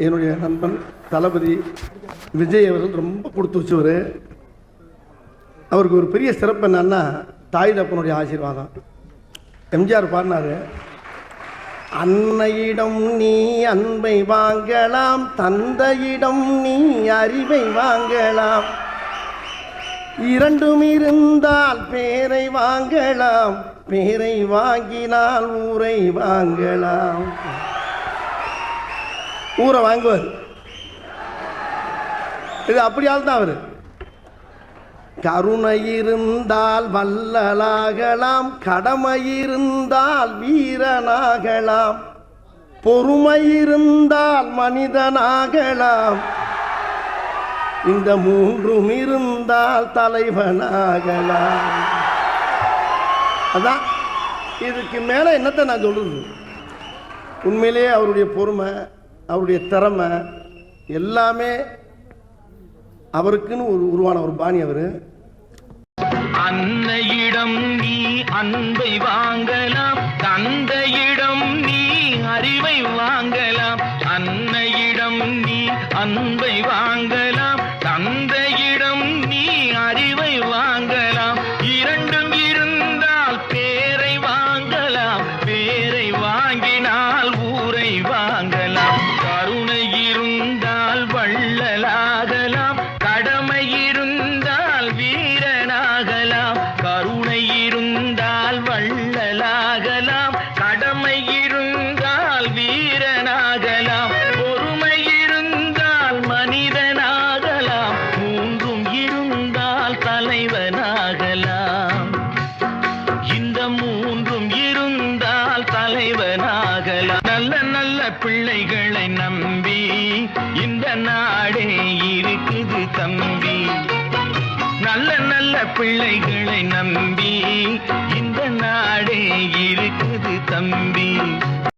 என்னுடைய நண்பன் தளபதி விஜய் அவர்கள் ரொம்ப கொடுத்து வச்சவர். அவருக்கு ஒரு பெரிய சிறப்பு என்னன்னா, தாய் தப்பனுடைய ஆசீர்வாதம். எம்ஜிஆர் பாடினாரு, அன்னையிடம் நீ அன்பை வாங்கலாம், தந்தையிடம் நீ அறிவை வாங்கலாம், இரண்டும் இருந்தால் பேரை வாங்கலாம், பேரை வாங்கினால் ஊரை வாங்கலாம். ஊரை வாங்குவார். இது அப்படியால் தான் அவர். கருணை இருந்தால் வள்ளலாகலாம், கடமை இருந்தால் வீரனாகலாம், பொறுமை இருந்தால் மனிதனாகலாம், இந்த மூன்றும் இருந்தால் தலைவனாகலாம். அதான் இதுக்கு மேலே என்னத்தை நான் சொல்றது. உண்மையிலேயே அவருடைய பொறுமை, அவருடைய திறமை எல்லாமே அவருக்குன்னு உருவான ஒரு பாணி. அவரு அன்னையிடம் நீ அன்பை வாங்கலாம், தந்தையிடம் நீ அறிவை வாங்கலாம், அன்னையிடம் நீ அன்பை வாங்கலாம், தந்தையிடம் நீ அறிவை வாங்கலாம், இரண்டும் இருந்தால் பேரை வாங்கலாம், பேரை வாங்கினால் ஊரை வாங்கலாம், கருணை இருந்தால் வள்ளலாகலாம், கடமை இருந்தால் வீரனாகலாம், கருணை இருந்தால் வள்ளலாகலாம், கடமை இருந்தால் வீரனாகலாம், பொறுமை இருந்தால் மனிதனாகலாம், மூன்றும் இருந்தால் தலைவனாகலாம், இந்த மூன்றும் இருந்தால் தலைவனாகலாம். நல்ல நல்ல பிள்ளைகளை நம்பி இந்த நாடே இருக்குது தம்பி, நல்ல நல்ல பிள்ளைகளை நம்பி இந்த நாடே இருக்குது தம்பி.